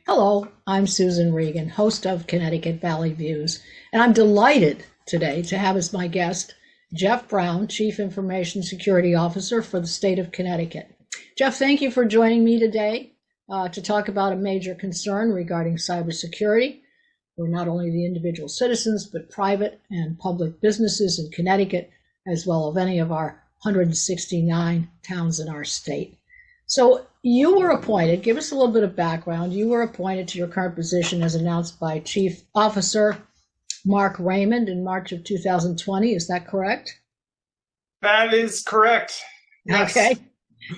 Hello, I'm Susan Regan, host of Connecticut Valley Views, and I'm delighted today to have as my guest Jeff Brown, Chief Information Security Officer for the state of Connecticut. Jeff, thank you for joining me today to talk about a major concern regarding cybersecurity for not only the individual citizens, but private and public businesses in Connecticut, as well as any of our 169 towns in our state. So you were appointed, give us a little bit of background. You were appointed to your current position as announced by Chief Officer Mark Raymond in March of 2020. Is that correct? That is correct. Yes. Okay.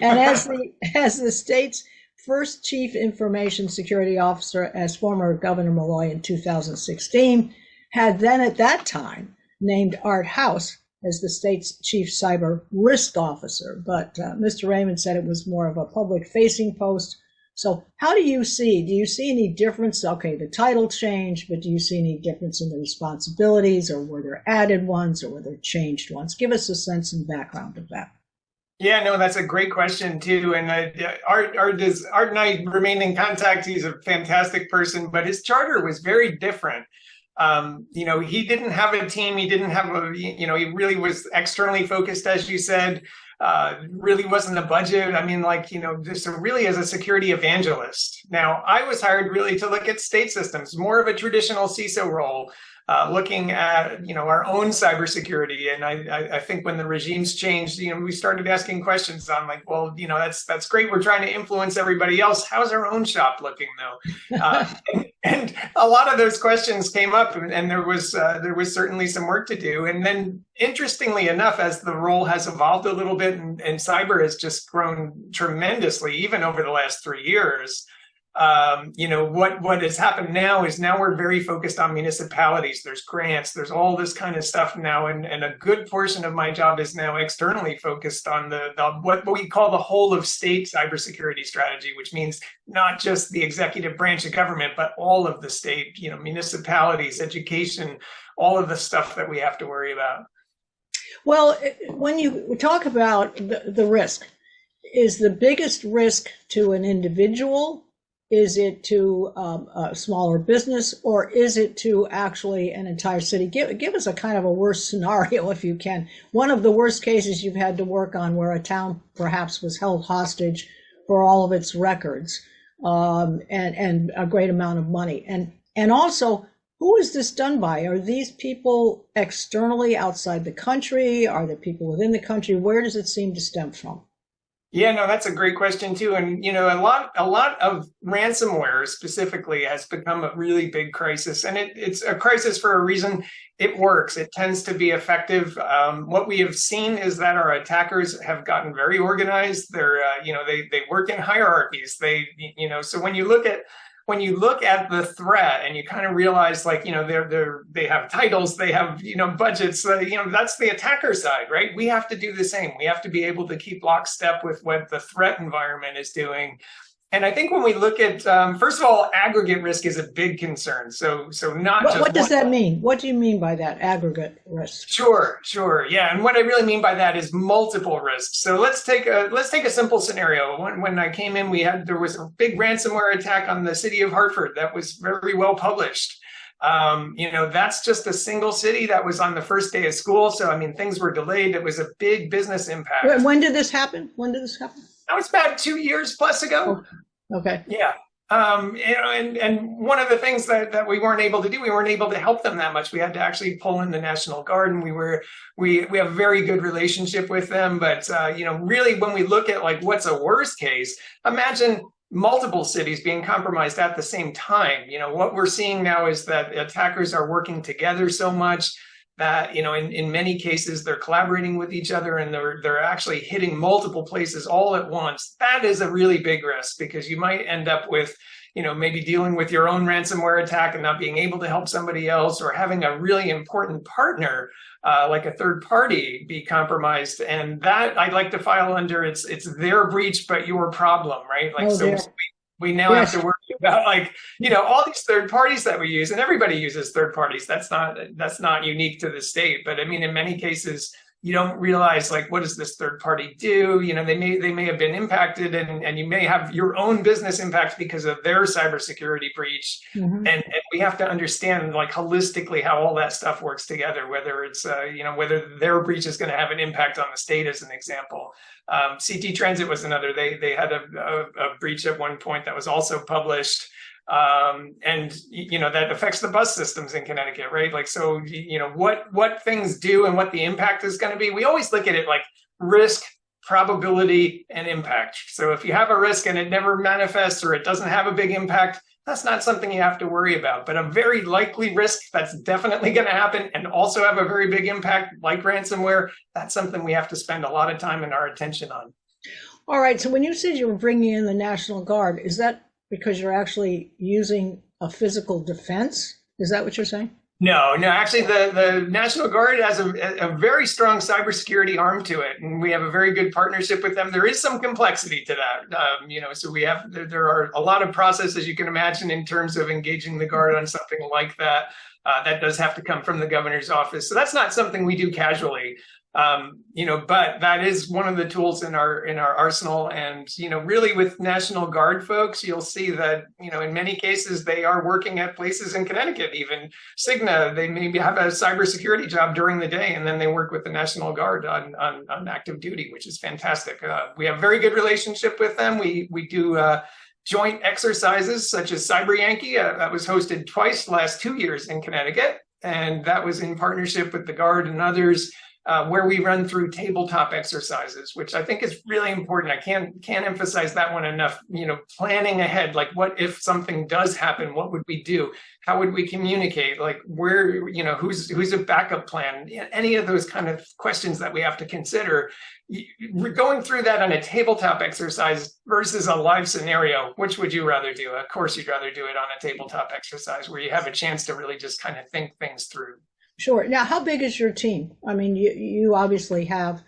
And as the state's first Chief Information Security Officer, as former Governor Malloy in 2016, had then at that time named Art House as the state's chief cyber risk officer. But Mr. Raymond said it was more of a public-facing post. So how do you see any difference? Okay, the title changed, but do you see any difference in the responsibilities, or were there added ones, or were there changed ones? Give us a sense and background of that. Yeah, no, that's a great question too. And Art and I remain in contact. He's a fantastic person, but his charter was very different. He didn't have a team. He didn't have he really was externally focused, as you said, really wasn't a budget. I mean, just really as a security evangelist. Now, I was hired really to look at state systems, more of a traditional CISO role, looking at, our own cybersecurity. And I think when the regimes changed, we started asking questions. I'm like, well, that's great. We're trying to influence everybody else. How's our own shop looking though? And a lot of those questions came up, and there was certainly some work to do. And then, interestingly enough, as the role has evolved a little bit, and cyber has just grown tremendously, even over the last 3 years. What has happened now is we're very focused on municipalities. There's grants, there's all this kind of stuff now, and a good portion of my job is now externally focused on the what we call the whole of state cybersecurity strategy, which means not just the executive branch of government, but all of the state, municipalities, education, all of the stuff that we have to worry about. Well, when you talk about the risk, is the biggest risk to an individual? Is it to a smaller business, or is it to actually an entire city? Give us a kind of a worst scenario, if you can. One of the worst cases you've had to work on, where a town perhaps was held hostage for all of its records, and a great amount of money. And also, who is this done by? Are these people externally outside the country? Are there people within the country? Where does it seem to stem from? Yeah, no, that's a great question too. And, a lot of ransomware specifically has become a really big crisis, and it's a crisis for a reason. It works. It tends to be effective. What we have seen is that our attackers have gotten very organized. They're, they work in hierarchies. So when you look at the threat, and you kind of realize, they have titles, they have, budgets, that's the attacker side, right? We have to do the same. We have to be able to keep lockstep with what the threat environment is doing. And I think when we look at, first of all, aggregate risk is a big concern. So not just what does that mean? What do you mean by that, aggregate risk? Sure. Yeah. And what I really mean by that is multiple risks. So let's take a simple scenario. When I came in, there was a big ransomware attack on the city of Hartford that was very well published. That's just a single city that was on the first day of school. So, things were delayed. It was a big business impact. When did this happen? That was about 2 years plus ago. Oh, okay. Yeah. And one of the things that we weren't able to do, we weren't able to help them that much. We had to actually pull in the National Guard, and we have a very good relationship with them. But, really, when we look at what's a worst case, imagine multiple cities being compromised at the same time. What we're seeing now is that attackers are working together so much that, in many cases, they're collaborating with each other, and they're actually hitting multiple places all at once. That is a really big risk, because you might end up with, maybe dealing with your own ransomware attack and not being able to help somebody else, or having a really important partner, like a third party, be compromised. And that I'd like to file under it's their breach, but your problem, right? We now have to worry about all these third parties that we use, and everybody uses third parties. That's not unique to the state. But in many cases, you don't realize, like, what does this third party do? You know, they may have been impacted, and you may have your own business impact because of their cybersecurity breach. Mm-hmm. And we have to understand, like, holistically how all that stuff works together, whether it's, whether their breach is going to have an impact on the state, as an example. CT Transit was another. They had a breach at one point that was also published. And that affects the bus systems in Connecticut, right? Like, so, what things do and what the impact is going to be. We always look at it like risk, probability, and impact. So if you have a risk and it never manifests, or it doesn't have a big impact, that's not something you have to worry about. But a very likely risk that's definitely going to happen and also have a very big impact, like ransomware, that's something we have to spend a lot of time and our attention on. All right. So when you said you were bringing in the National Guard, is that because you're actually using a physical defense? Is that what you're saying? No, actually the National Guard has a very strong cybersecurity arm to it, and we have a very good partnership with them. There is some complexity to that, so there are a lot of processes, you can imagine, in terms of engaging the Guard on something like that. That does have to come from the governor's office, so that's not something we do casually. But that is one of the tools in our arsenal. And, really with National Guard folks, you'll see that, in many cases, they are working at places in Connecticut, even Cigna. They maybe have a cybersecurity job during the day, and then they work with the National Guard on active duty, which is fantastic. We have a very good relationship with them. We do joint exercises such as Cyber Yankee. That was hosted twice the last 2 years in Connecticut. And that was in partnership with the Guard and others. Where we run through tabletop exercises, which I think is really important. I can't emphasize that one enough. Planning ahead, like, what if something does happen? What would we do? How would we communicate? Like, where, who's a backup plan? Any of those kind of questions that we have to consider. We're going through that on a tabletop exercise versus a live scenario. Which would you rather do? Of course, you'd rather do it on a tabletop exercise where you have a chance to really just kind of think things through. Sure. Now, how big is your team? I mean, you obviously have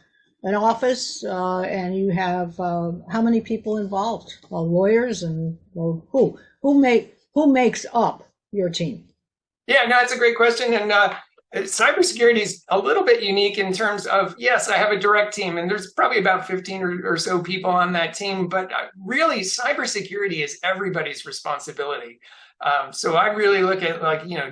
an office, and you have how many people involved? Lawyers and who makes up your team? Yeah, no, it's a great question, and cybersecurity is a little bit unique in terms of, yes, I have a direct team, and there's probably about 15 or so people on that team, but really, cybersecurity is everybody's responsibility. So I really look at,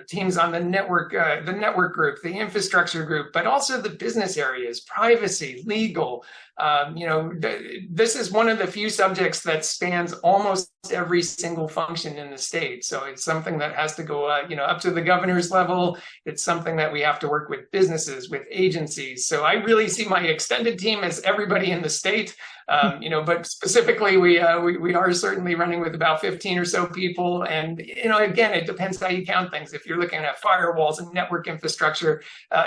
teams on the network group, the infrastructure group, but also the business areas, privacy, legal. This is one of the few subjects that spans almost every single function in the state. So it's something that has to go, up to the governor's level. It's something that we have to work with businesses, with agencies. So I really see my extended team as everybody in the state. But specifically, we are certainly running with about 15 or so people. And, again, it depends how you count things. If you're looking at firewalls and network infrastructure,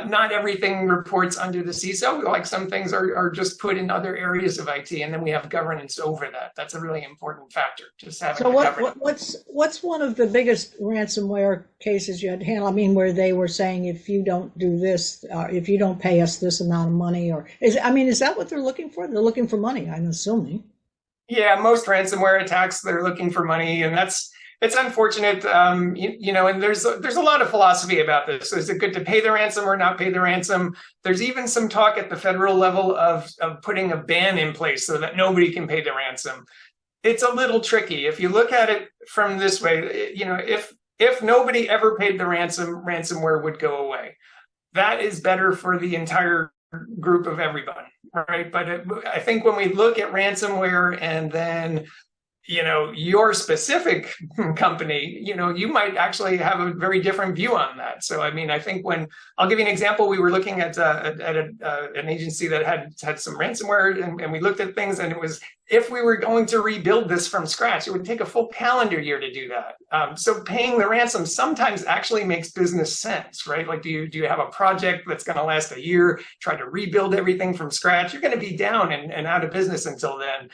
not everything reports under the CISO. Like, some things are just put in other areas of IT. And then we have governance over that. That's a really important factor. Just having what's one of the biggest ransomware cases you had to handle? I mean, where they were saying, if you don't do this, if you don't pay us this amount of money, is that what they're looking for? They're looking for money, I'm assuming. Yeah, most ransomware attacks, they're looking for money, and it's unfortunate. And there's a lot of philosophy about this. So is it good to pay the ransom or not pay the ransom? There's even some talk at the federal level of putting a ban in place so that nobody can pay the ransom. It's a little tricky. If you look at it from this way, if nobody ever paid the ransom, ransomware would go away. That is better for the entire group of everybody, right? But I think when we look at ransomware and then, your specific company, you might actually have a very different view on that. So, I think I'll give you an example. We were looking at an agency that had some ransomware, and we looked at things, and it was, if we were going to rebuild this from scratch, it would take a full calendar year to do that. So paying the ransom sometimes actually makes business sense, right? Like, do you have a project that's going to last a year, try to rebuild everything from scratch? You're going to be down and out of business until then.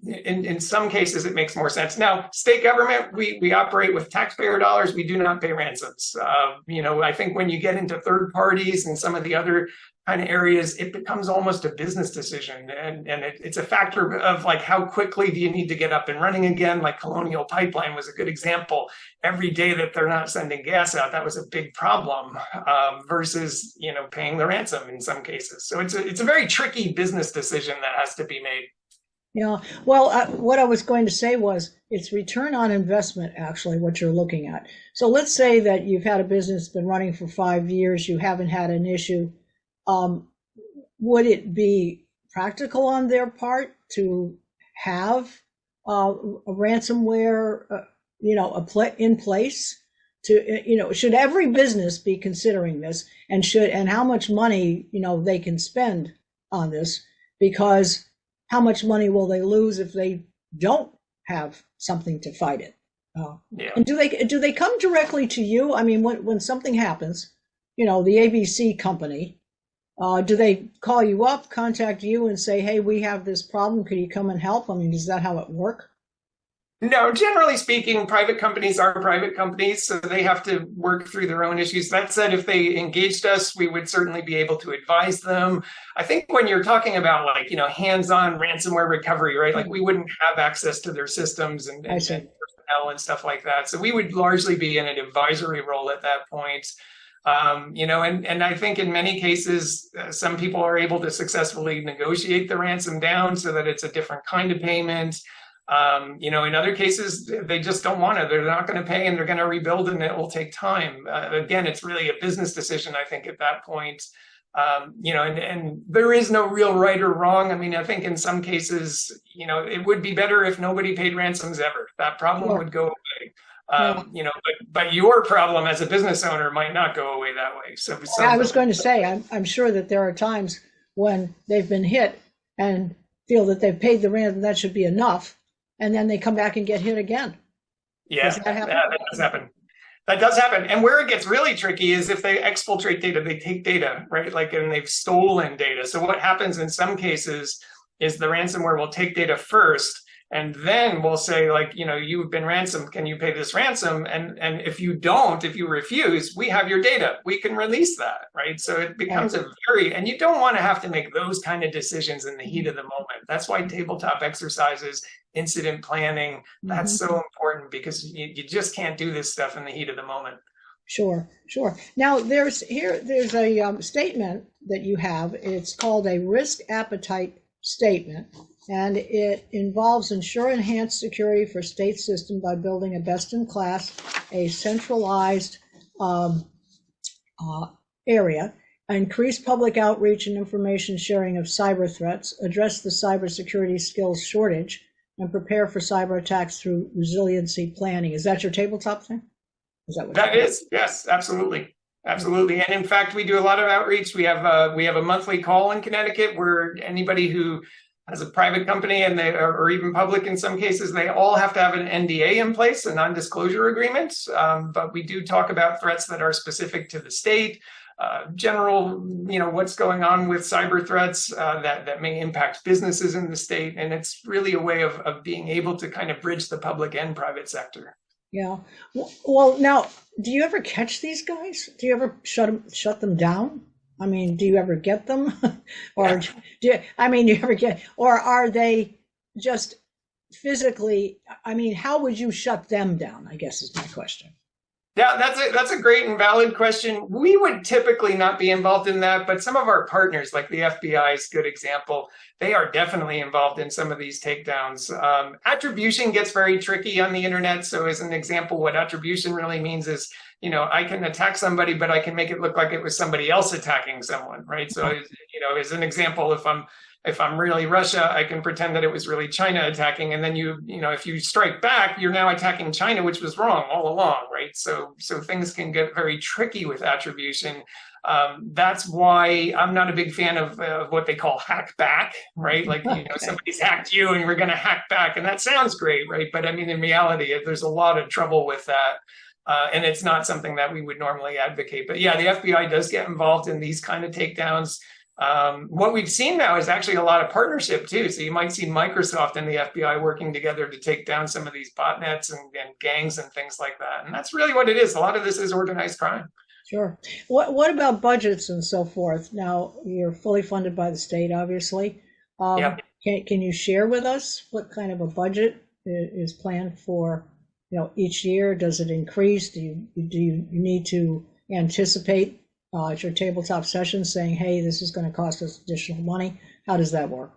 In some cases, it makes more sense. Now, state government, we operate with taxpayer dollars. We do not pay ransoms. I think when you get into third parties and some of the other kind of areas, it becomes almost a business decision. And it's a factor of like, how quickly do you need to get up and running again? Like Colonial Pipeline was a good example. Every day that they're not sending gas out, that was a big problem, versus, paying the ransom in some cases. So it's a very tricky business decision that has to be made. Yeah. Well, what I was going to say was it's return on investment, actually, what you're looking at. So let's say that you've had a business been running for 5 years, you haven't had an issue. Would it be practical on their part to have a ransomware, in place? Should every business be considering this, and how much money they can spend on this? Because how much money will they lose if they don't have something to fight it? Yeah. And do they come directly to you? I mean, when something happens, the ABC company, do they call you up, contact you, and say, "Hey, we have this problem. Could you come and help?" I mean, is that how it works? No, generally speaking, private companies are private companies, so they have to work through their own issues. That said, if they engaged us, we would certainly be able to advise them. I think when you're talking about like, hands-on ransomware recovery, right? Like we wouldn't have access to their systems and personnel and stuff like that. So we would largely be in an advisory role at that point. And I think in many cases, some people are able to successfully negotiate the ransom down so that it's a different kind of payment. In other cases, they just don't want to. They're not going to pay, and they're going to rebuild, and it will take time. Again, it's really a business decision, I think, at that point. And there is no real right or wrong. I mean, I think in some cases, it would be better if nobody paid ransoms ever. That problem would go away. But your problem as a business owner might not go away that way. So I was going to say, I'm sure that there are times when they've been hit and feel that they've paid the ransom, that should be enough. And then they come back and get hit again. Yeah, that does happen. That does happen. And where it gets really tricky is if they exfiltrate data, they take data, right? And they've stolen data. So what happens in some cases is the ransomware will take data first, and then we'll say, like, you've been ransomed. Can you pay this ransom? And if you refuse, we have your data. We can release that, right? So it becomes and you don't want to have to make those kind of decisions in the heat of the moment. That's why tabletop exercises, incident planning, that's so important, because you just can't do this stuff in the heat of the moment. Sure. Now there's a statement that you have. It's called a risk appetite statement, and it involves ensure enhanced security for state system by building a best-in-class, a centralized area, increase public outreach and information sharing of cyber threats, address the cybersecurity skills shortage, and prepare for cyber attacks through resiliency planning. Is that your tabletop thing? Is that what that is? Yes, absolutely. Absolutely. And in fact, we do a lot of outreach. We have a monthly call in Connecticut where anybody who has a private company, and they or even public in some cases, they all have to have an NDA in place, a non-disclosure agreement. But we do talk about threats that are specific to the state, general, what's going on with cyber threats that may impact businesses in the state. And it's really a way of being able to kind of bridge the public and private sector. Yeah. Well, now, do you ever catch these guys? Do you ever shut them down? I mean, do you ever get them? Or you ever get, or are they just physically, how would you shut them down, I guess is my question. Yeah, that's a great and valid question. We would typically not be involved in that, but some of our partners, like the FBI is a good example, they are definitely involved in some of these takedowns. Attribution gets very tricky on the internet. So as an example, what attribution really means is, I can attack somebody, but I can make it look like it was somebody else attacking someone, right? So, as an example, if I'm really Russia, I can pretend that it was really China attacking. And then if you strike back, you're now attacking China, which was wrong all along, right? So things can get very tricky with attribution. That's why I'm not a big fan of what they call hack back, right? Like, somebody's hacked you and we're going to hack back. And that sounds great, right? But in reality, there's a lot of trouble with that. And it's not something that we would normally advocate. But yeah, the FBI does get involved in these kind of takedowns. What we've seen now is actually a lot of partnership too. So you might see Microsoft and the FBI working together to take down some of these botnets and gangs and things like that. And that's really what it is. A lot of this is organized crime. Sure. What about budgets and so forth? Now, you're fully funded by the state, obviously. Yep. Can you share with us what kind of a budget is planned for, each year? Does it increase? Do you need to anticipate at your tabletop session saying, hey, this is going to cost us additional money? How does that work?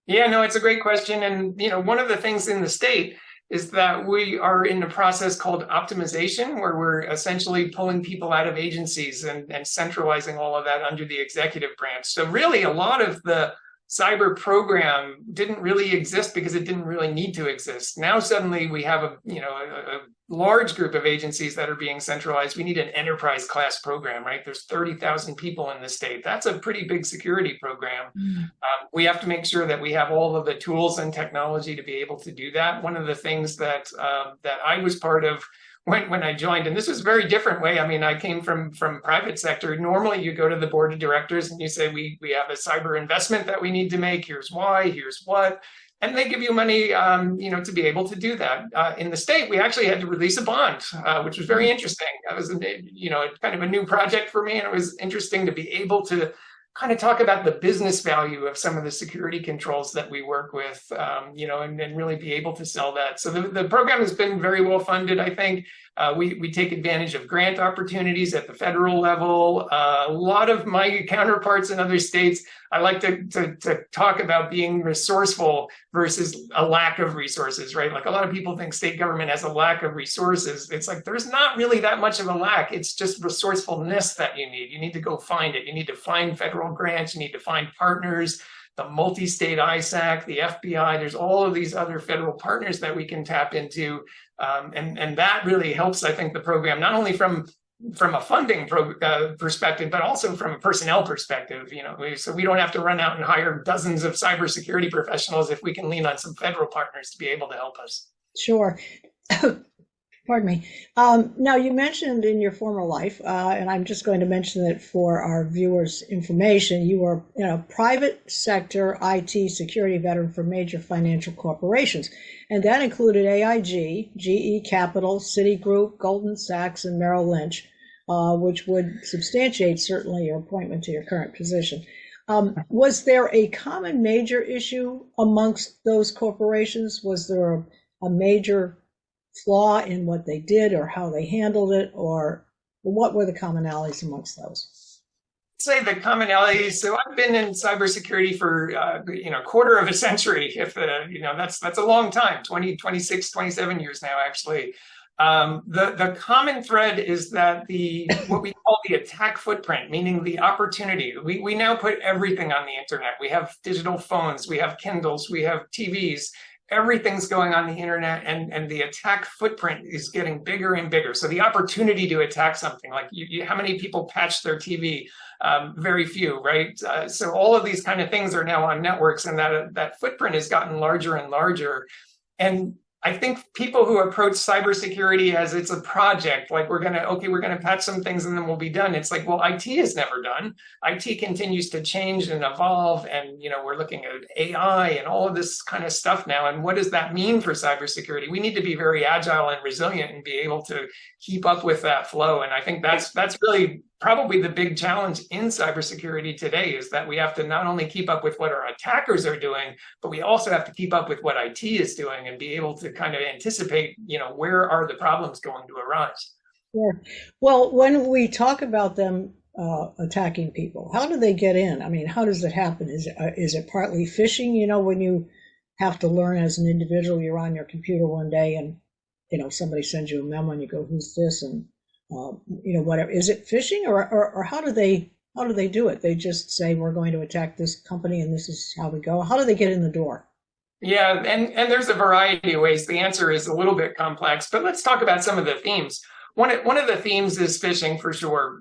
Yeah, no, it's a great question. And, one of the things in the state is that we are in a process called optimization, where we're essentially pulling people out of agencies and centralizing all of that under the executive branch. So really, a lot of the cyber program didn't really exist because it didn't really need to exist. Now suddenly we have a large group of agencies that are being centralized. We need an enterprise class program, right? There's 30,000 people in the state. That's a pretty big security program. We have to make sure that we have all of the tools and technology to be able to do that. One of the things that I was part of when I joined, and this was a very different way. I mean, I came from private sector. Normally you go to the board of directors and you say, we have a cyber investment that we need to make. Here's why, here's what. And they give you money, to be able to do that. In the state, we actually had to release a bond, which was very interesting. That was, kind of a new project for me. And it was interesting to be able to kind of talk about the business value of some of the security controls that we work with, and really be able to sell that. So the program has been very well funded, I think. We take advantage of grant opportunities at the federal level. A lot of my counterparts in other states, I like to talk about being resourceful versus a lack of resources, right? Like a lot of people think state government has a lack of resources. It's like there's not really that much of a lack. It's just resourcefulness that you need. You need to go find it. You need to find federal grants. You need to find partners, the multi-state ISAC, the FBI. There's all of these other federal partners that we can tap into. And that really helps, I think, the program, not only from a funding perspective, but also from a personnel perspective. So we don't have to run out and hire dozens of cybersecurity professionals if we can lean on some federal partners to be able to help us. Sure. Pardon me. Now, you mentioned in your former life, and I'm just going to mention it for our viewers' information, you were a private sector IT security veteran for major financial corporations, and that included AIG, GE Capital, Citigroup, Goldman Sachs, and Merrill Lynch, which would substantiate certainly your appointment to your current position. Was there a common major issue amongst those corporations? Was there a major flaw in what they did or how they handled it, or what were the commonalities amongst those? Say the commonalities. So I've been in cybersecurity for a quarter of a century. If that's a long time, 26, 27 years now, actually. The common thread is that what we call the attack footprint, meaning the opportunity. We now put everything on the internet. We have digital phones, we have Kindles, we have TVs. Everything's going on the internet, and the attack footprint is getting bigger and bigger. So the opportunity to attack something, like how many people patch their TV? Very few, right? So all of these kind of things are now on networks, and that footprint has gotten larger and larger. And I think people who approach cybersecurity as it's a project, like we're gonna patch some things and then we'll be done. It's like, well, IT is never done. IT continues to change and evolve, and we're looking at AI and all of this kind of stuff now. And what does that mean for cybersecurity? We need to be very agile and resilient and be able to keep up with that flow. And I think that's really probably the big challenge in cybersecurity today, is that we have to not only keep up with what our attackers are doing, but we also have to keep up with what IT is doing and be able to kind of anticipate, where are the problems going to arise. Sure. Well, when we talk about them attacking people, how do they get in? I mean, how does it happen? Is it partly phishing? When you have to learn as an individual, you're on your computer one day and somebody sends you a memo and you go, who's this? And whatever. Is it phishing, or how do they do it? They just say, we're going to attack this company and this is how we go. How do they get in the door? Yeah, and there's a variety of ways. The answer is a little bit complex, but let's talk about some of the themes. One of the themes is phishing, for sure.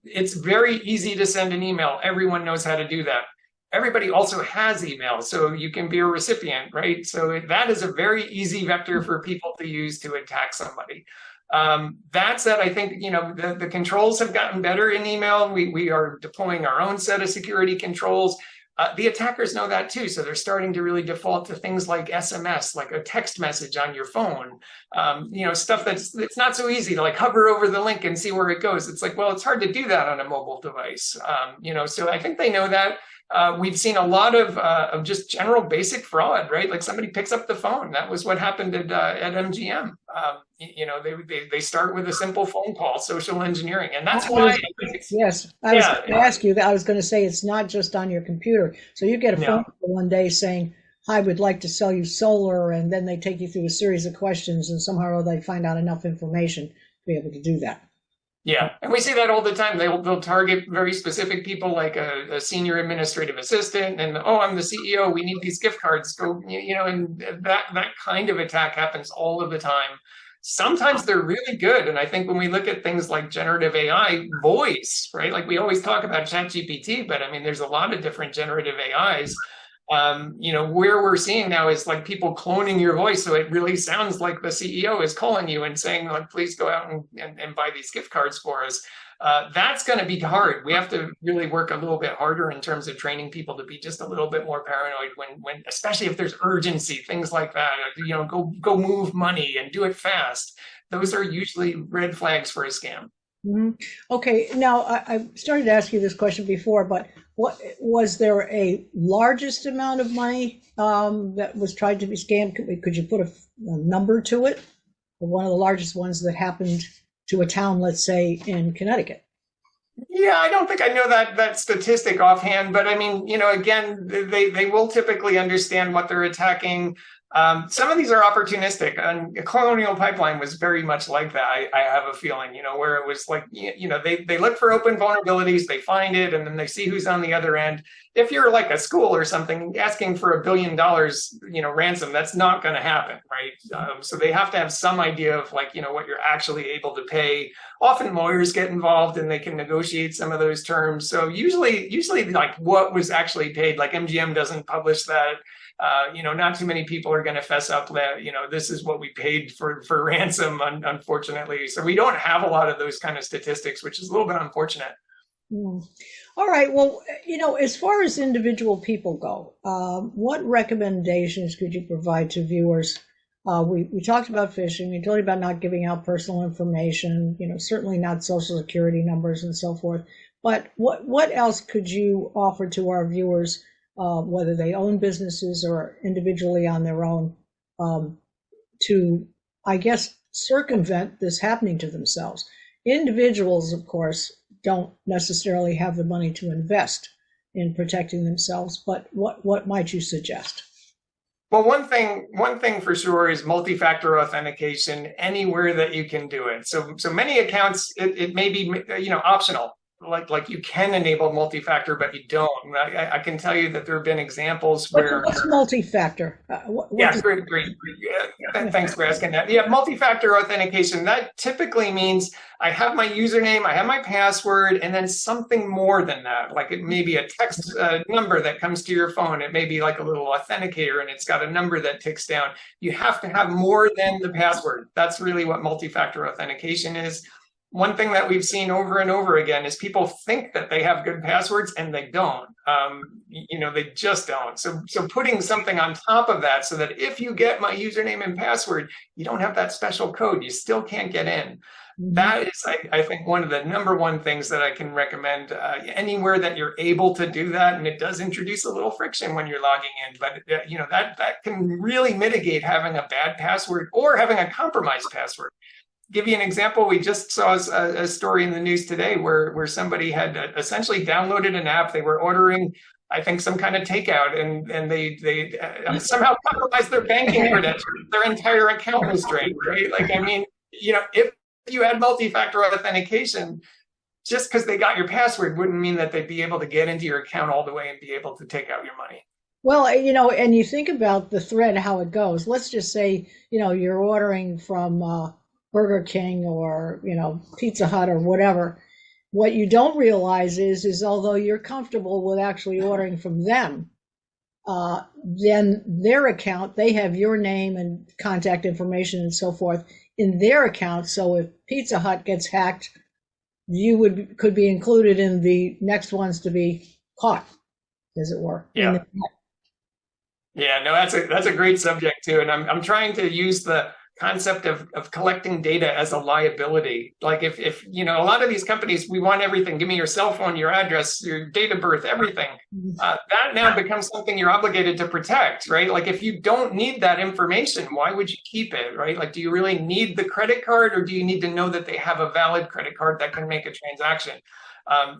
It's very easy to send an email. Everyone knows how to do that. Everybody also has email, so you can be a recipient, right? So that is a very easy vector for people to use to attack somebody. That said, I think, the controls have gotten better in email. We are deploying our own set of security controls. The attackers know that too, so they're starting to really default to things like SMS, like a text message on your phone. Stuff that's it's not so easy to like hover over the link and see where it goes. It's like, well, it's hard to do that on a mobile device. So I think they know that. We've seen a lot of just general basic fraud, right? Like somebody picks up the phone. That was what happened at MGM. They start with a simple phone call, social engineering, and that's why. Yes, I was going to ask you that. I was going to say it's not just on your computer. So you get a phone call one day saying, "I would like to sell you solar," and then they take you through a series of questions, and somehow they find out enough information to be able to do that. Yeah, and we see that all the time. They'll target very specific people, like a senior administrative assistant, and I'm the CEO. We need these gift cards. Go, and that kind of attack happens all of the time. Sometimes they're really good, and I think when we look at things like generative AI, voice, right? Like we always talk about ChatGPT, but I mean, there's a lot of different generative AIs. Where we're seeing now is like people cloning your voice, so it really sounds like the CEO is calling you and saying, like, please go out and buy these gift cards for us. That's going to be hard. We have to really work a little bit harder in terms of training people to be just a little bit more paranoid when especially if there's urgency, things like that. Go move money and do it fast. Those are usually red flags for a scam. Mm-hmm. Okay, now I started to ask you this question before, but what was there a largest amount of money that was tried to be scammed? Could you put a number to it? One of the largest ones that happened to a town, let's say, in Connecticut. Yeah, I don't think I know that statistic offhand, but I mean, again, they will typically understand what they're attacking. Some of these are opportunistic, and Colonial Pipeline was very much like that. I have a feeling, where it was like, they look for open vulnerabilities, they find it, and then they see who's on the other end. If you're like a school or something asking for $1 billion, ransom, that's not going to happen, right? So they have to have some idea of like, what you're actually able to pay. Often lawyers get involved and they can negotiate some of those terms. So usually like what was actually paid, like MGM doesn't publish that. Not too many people are going to fess up that, this is what we paid for ransom, unfortunately. So we don't have a lot of those kind of statistics, which is a little bit unfortunate. All right. Well, as far as individual people go, what recommendations could you provide to viewers? We talked about phishing. We talked about not giving out personal information, certainly not social security numbers and so forth. But what else could you offer to our viewers, whether they own businesses or individually on their own, to, I guess, circumvent this happening to themselves? Individuals, of course, don't necessarily have the money to invest in protecting themselves, but what might you suggest? Well, one thing for sure is multi-factor authentication anywhere that you can do it. So many accounts, it may be, optional. Like you can enable multi-factor, but you don't. I can tell you that there have been examples where what's multi-factor? Yeah, great. Yeah, thanks for asking that. Yeah, multi-factor authentication, that typically means I have my username, I have my password, and then something more than that. Like it may be a text number that comes to your phone. It may be like a little authenticator and it's got a number that ticks down. You have to have more than the password. That's really what multi-factor authentication is. One thing that we've seen over and over again is people think that they have good passwords and they don't. They just don't. So putting something on top of that so that if you get my username and password, you don't have that special code. You still can't get in. That is, I think, one of the number one things that I can recommend anywhere that you're able to do that. And it does introduce a little friction when you're logging in, but that can really mitigate having a bad password or having a compromised password. Give you an example. We just saw a story in the news today where somebody had essentially downloaded an app. They were ordering, I think, some kind of takeout, and they somehow compromised their banking credentials. Their entire account was drained, right? Like, I mean, if you had multi-factor authentication, just because they got your password wouldn't mean that they'd be able to get into your account all the way and be able to take out your money. Well, and you think about the thread, how it goes. Let's just say, you're ordering from Burger King or, Pizza Hut or whatever. What you don't realize is although you're comfortable with actually ordering from them, then their account, they have your name and contact information and so forth in their account. So if Pizza Hut gets hacked, you could be included in the next ones to be caught. as it were. Yeah. Yeah, no, that's a great subject too. And I'm trying to use the concept of collecting data as a liability. Like if a lot of these companies, we want everything. Give me your cell phone, your address, your date of birth, everything. That now becomes something you're obligated to protect, right? Like if you don't need that information, why would you keep it, right? Like, do you really need the credit card, or do you need to know that they have a valid credit card that can make a transaction?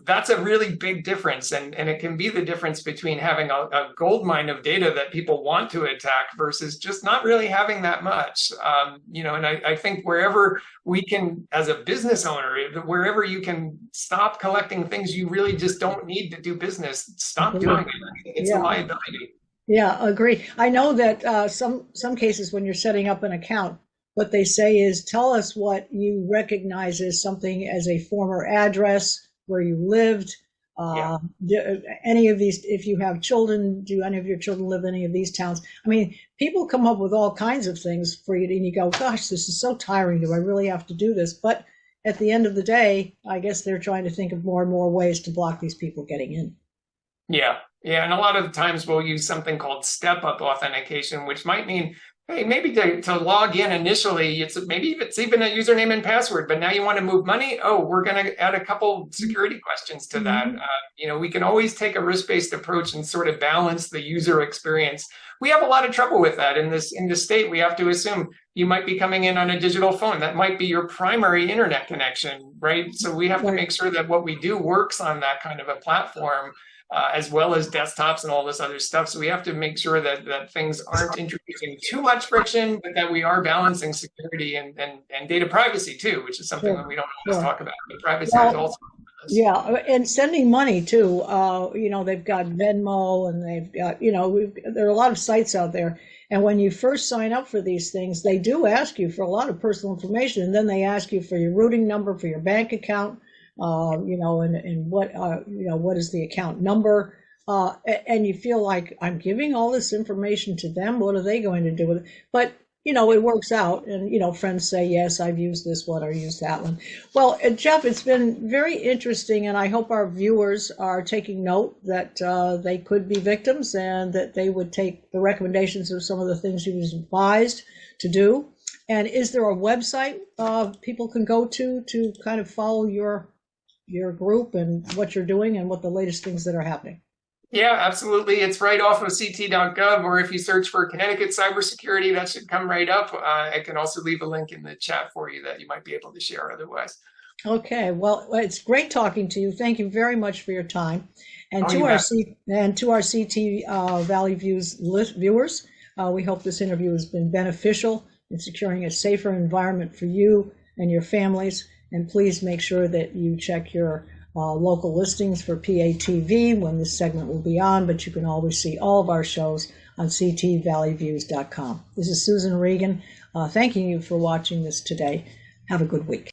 That's a really big difference, and it can be the difference between having a gold mine of data that people want to attack versus just not really having that much. And I think wherever we can, as a business owner, wherever you can stop collecting things you really just don't need to do business, stop doing it. It's a liability. Yeah, agree. I know that some cases when you're setting up an account, what they say is, tell us what you recognize as something as a former address, where you lived, any of these, if you have children, do any of your children live in any of these towns? I mean, people come up with all kinds of things for you, and you go, gosh, this is so tiring. Do I really have to do this? But at the end of the day, I guess they're trying to think of more and more ways to block these people getting in. Yeah. And a lot of the times we'll use something called step-up authentication, which might mean, hey, maybe to log in initially, maybe it's even a username and password, but now you want to move money. Oh, we're going to add a couple security questions to that. We can always take a risk-based approach and sort of balance the user experience. We have a lot of trouble with that in this state. We have to assume you might be coming in on a digital phone. That might be your primary internet connection, right? So we have to make sure that what we do works on that kind of a platform. As well as desktops and all this other stuff. So we have to make sure that things aren't introducing too much friction, but that we are balancing security and data privacy too, which is something that we don't always talk about. But privacy is also. Yeah, and sending money too. They've got Venmo, and they've got, there are a lot of sites out there. And when you first sign up for these things, they do ask you for a lot of personal information, and then they ask you for your routing number for your bank account. And what is the account number? And you feel like, I'm giving all this information to them. What are they going to do with it? But, it works out. And, friends say, yes, I've used this one or used that one. Well, Jeff, it's been very interesting. And I hope our viewers are taking note that they could be victims, and that they would take the recommendations of some of the things you advised to do. And is there a website people can go to kind of follow your group and what you're doing and what the latest things that are happening? Yeah, absolutely. It's right off of ct.gov, or if you search for Connecticut Cybersecurity, that should come right up. I can also leave a link in the chat for you that you might be able to share otherwise. Okay. Well, it's great talking to you. Thank you very much for your time. And to our CT Valley Views viewers, we hope this interview has been beneficial in securing a safer environment for you and your families. And please make sure that you check your local listings for PATV when this segment will be on, but you can always see all of our shows on ctvalleyviews.com. This is Susan Regan, thanking you for watching this today. Have a good week.